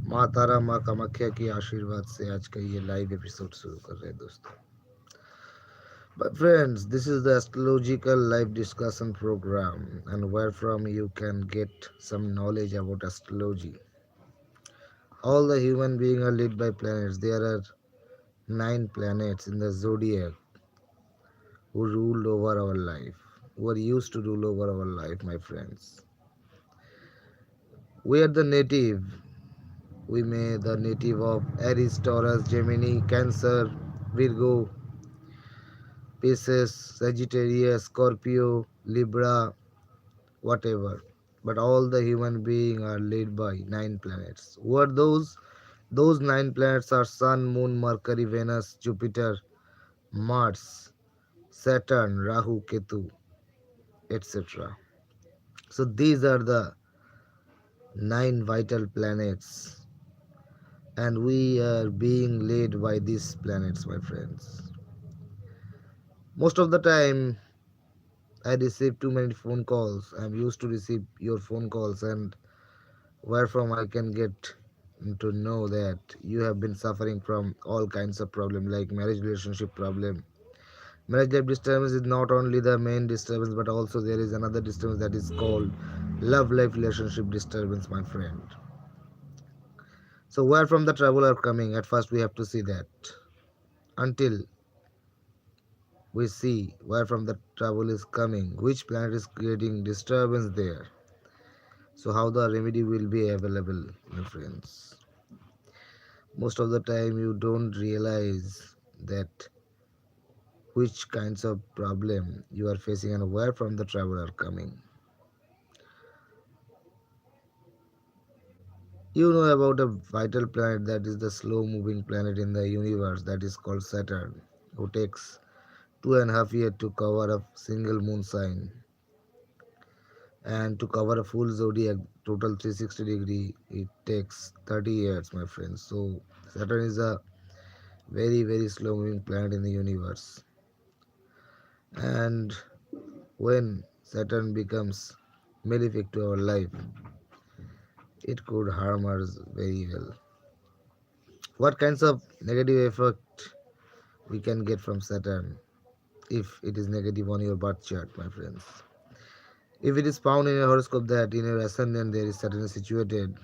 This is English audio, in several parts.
माँ तारा माँ कामाख्या की आशीर्वाद से आज का ये लाइव एपिसोड शुरू कर रहे हैं दोस्तों. But friends, this is the astrological live discussion program and where from you can get some knowledge about astrology. All the human beings are led by planets. There are 9 planets in the zodiac who rule over our life, who are used to rule over our life, my friends. We are the native. We may the native of Aries, Taurus, Gemini, Cancer, Virgo, Pisces, Sagittarius, Scorpio, Libra, whatever. But all the human beings are led by 9 planets. Who are those? Those 9 planets are Sun, Moon, Mercury, Venus, Jupiter, Mars, Saturn, Rahu, Ketu, etc. So these are the 9 vital planets, and we are being led by these planets, my friends. Most of the time, I receive too many phone calls. I'm used to receive your phone calls, and where from I can get to know that you have been suffering from all kinds of problem like marriage relationship problem. Marriage life disturbance is not only the main disturbance, but also there is another disturbance that is called love life relationship disturbance, my friend. So where from the trouble are coming? At first we have to see that. Until we see where from the trouble is coming, which planet is creating disturbance there. So how the remedy will be available, my friends. Most of the time you don't realize that which kinds of problem you are facing and where from the trouble are coming. You know about a vital planet that is the slow moving planet in the universe that is called Saturn, who takes 2.5 years to cover a single moon sign, and to cover a full zodiac total 360-degree it takes 30 years, my friends. So Saturn is a very slow moving planet in the universe, and when Saturn becomes malefic to our life, it could harm us very well. What kinds of negative effect we can get from Saturn if it is negative on your birth chart, my friends? If it is found in your horoscope that in your ascendant there is Saturn situated,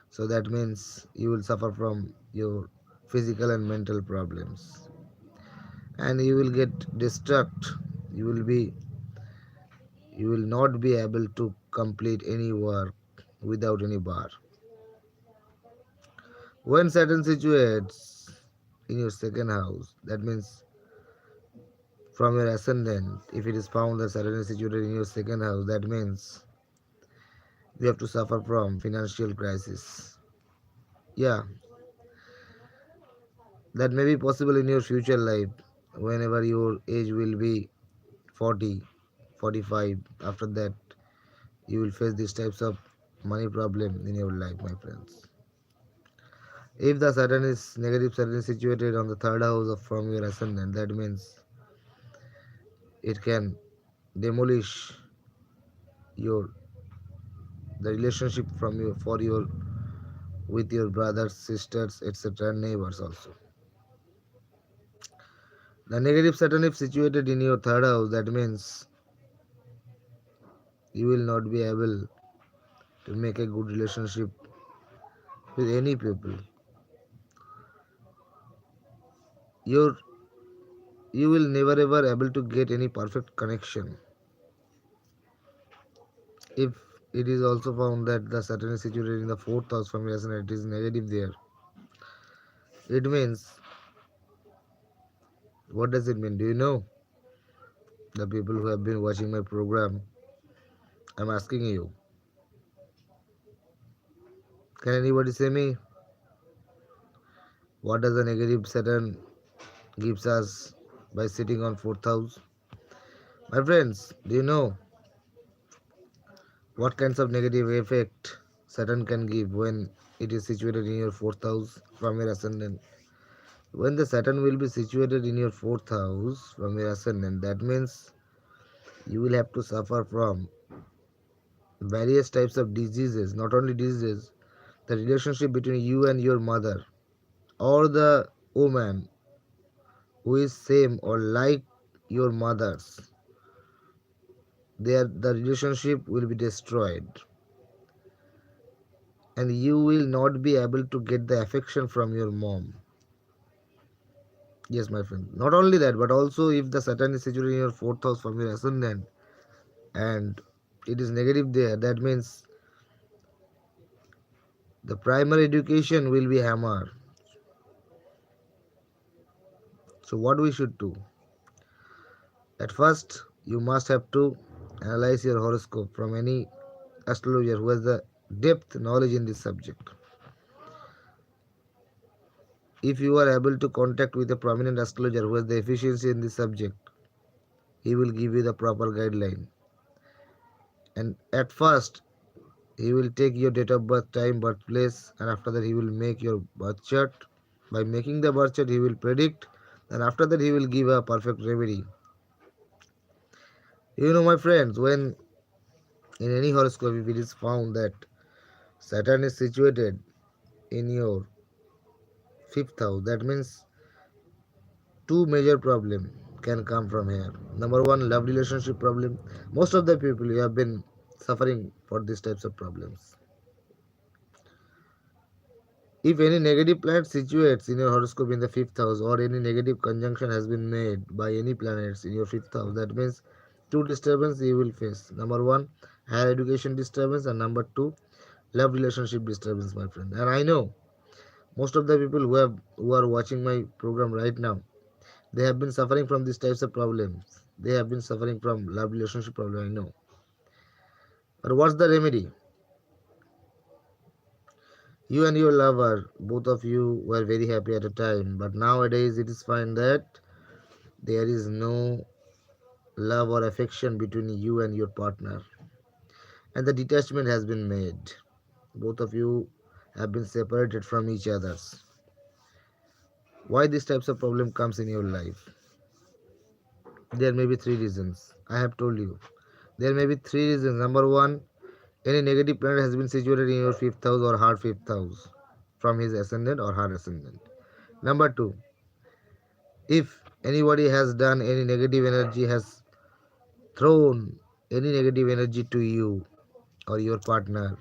so that means you will suffer from your physical and mental problems, and you will get distract. You will be you will not be able to complete any work without any bar. When Saturn situates in your second house, that means from your ascendant, if it is found that Saturn is situated in your second house, that means you have to suffer from financial crisis. Yeah, that may be possible in your future life whenever your age will be 40, 45. After that, you will face these types of money problem in your life, my friends. If the Saturn is negative, Saturn is situated on the third house of from your ascendant, that means it can demolish your the relationship from your for your with your brothers, sisters, etc., neighbors also. The negative Saturn if situated in your third house, that means you will not be able to make a good relationship with any people. Your you will never ever able to get any perfect connection. If it is also found that the Saturn is situated in the fourth house from your ascendant, it is negative there. It means, what does it mean? Do you know? The people who have been watching my program, I'm asking you. Can anybody say me what does the negative Saturn gives us by sitting on fourth house? My friends, do you know what kinds of negative effect Saturn can give when it is situated in your fourth house from your ascendant? When the Saturn will be situated in your fourth house from your ascendant, that means you will have to suffer from various types of diseases, not only diseases, the relationship between you and your mother or the woman who is same or like your mother's, the relationship will be destroyed, and you will not be able to get the affection from your mom. Yes, my friend. Not only that, but also if the Saturn is situated in your fourth house from your ascendant and it is negative there, that means the primary education will be hammer. So what we should do? At first, you must have to analyze your horoscope from any astrologer who has the depth knowledge in this subject. If you are able to contact with a prominent astrologer who has the efficiency in this subject, he will give you the proper guideline. And at first, he will take your date of birth, time, birthplace, and after that, he will make your birth chart. By making the birth chart, he will predict, and after that, he will give a perfect remedy. You know, my friends, when in any horoscope, if it is found that Saturn is situated in your fifth house, that means two major problems can come from here. Number one, love relationship problem. Most of the people you have been suffering for these types of problems. If any negative planet situates in your horoscope in the fifth house, or any negative conjunction has been made by any planets in your fifth house, that means two disturbances you will face. Number one, higher education disturbance, and number two, love relationship disturbance, my friend. And I know most of the people who are watching my program right now, they have been suffering from these types of problems. They have been suffering from love relationship problem, I know. But what's the remedy? You and your lover, both of you were very happy at a time, but nowadays it is found that there is no love or affection between you and your partner, and the detachment has been made. Both of you have been separated from each others. Why these types of problem comes in your life? There may be three reasons. I have told you. There may be three reasons. Number one, any negative planet has been situated in your fifth house or her fifth house from his ascendant or her ascendant. Number two, if anybody has done any negative energy, has thrown any negative energy to you or your partner,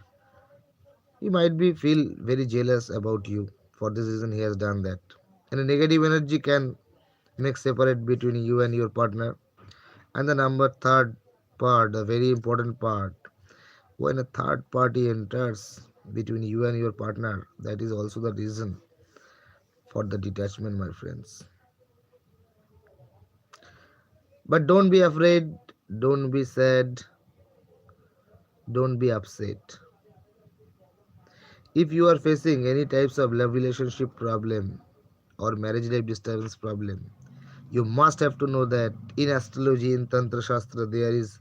he might be feel very jealous about you. For this reason, he has done that. And a negative energy can make separate between you and your partner. And the number third part, the very important part, when a third party enters between you and your partner, that is also the reason for the detachment, my friends. But don't be afraid, don't be sad, don't be upset. If you are facing any types of love relationship problem or marriage life disturbance problem, you must have to know that in astrology, in Tantra Shastra, there is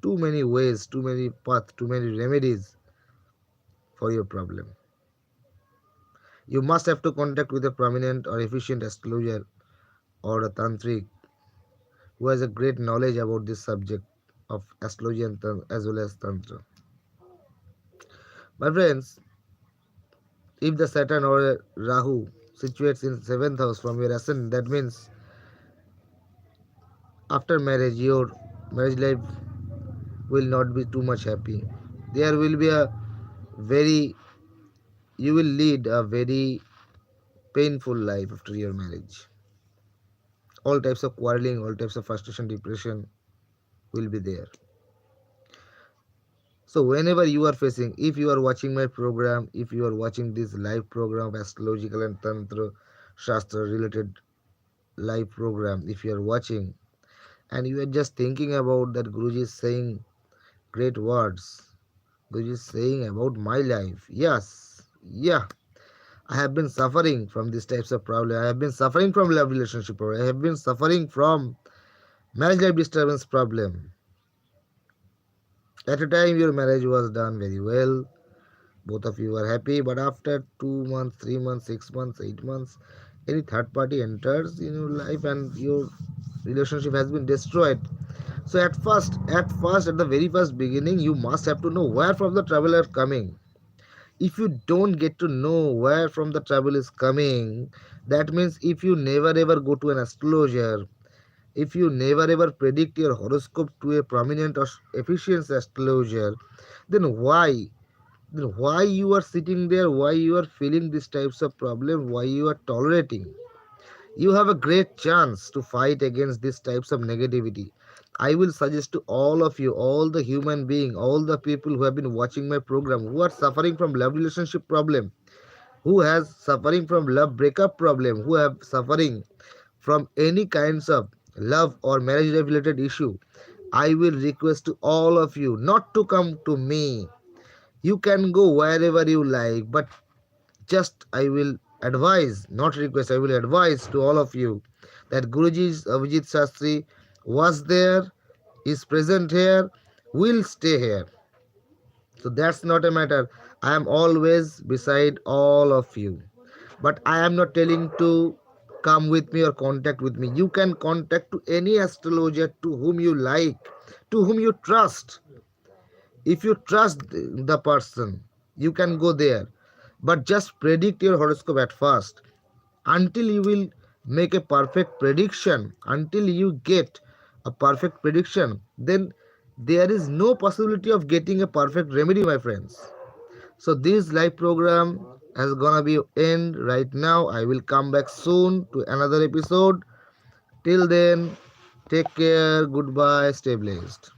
too many ways, too many paths, too many remedies for your problem. You must have to contact with a prominent or efficient astrologer or a tantric who has a great knowledge about this subject of astrology and as well as tantra. My friends, if the Saturn or a Rahu situates in seventh house from your ascendant, that means after marriage your marriage life will not be too much happy. There will be a very you will lead a very painful life after your marriage. All types of quarreling, all types of frustration, depression will be there. So whenever you are facing, if you are watching my program, if you are watching this live program of astrological and tantra shastra related live program, if you are watching and you are just thinking about that Guruji is saying great words, Guruji is saying about my life. Yes, yeah, I have been suffering from these types of problem. I have been suffering from love relationship problem. I have been suffering from marriage life disturbance problem. At a time your marriage was done very well. Both of you were happy, but after 2 months, 3 months, 6 months, 8 months, any third party enters in your life and your relationship has been destroyed. So at the very first beginning, you must have to know where from the traveler coming. If you don't get to know where from the trouble is coming, that means if you never ever go to an astrologer, if you never ever predict your horoscope to a prominent or efficient astrologer, then why you are sitting there, why you are feeling these types of problem, why you are tolerating? You have a great chance to fight against these types of negativity. I will suggest to all of you, all the human being, all the people who have been watching my program, who are suffering from love relationship problem, who has suffering from love breakup problem, who have suffering from any kinds of love or marriage related issue, I will request to all of you not to come to me. You can go wherever you like, but just I will advise, not request, I will advise to all of you that Guruji's Avijit Shastri was there, is present here, will stay here. So that's not a matter. I am always beside all of you. But I am not telling to come with me or contact with me. You can contact to any astrologer to whom you like, to whom you trust. If you trust the person, you can go there. But just predict your horoscope at first. Until you will make a perfect prediction, until you get a perfect prediction, then there is no possibility of getting a perfect remedy, my friends. So this live program is gonna be end right now. I will come back soon to another episode. Till then, take care, goodbye, stay blessed.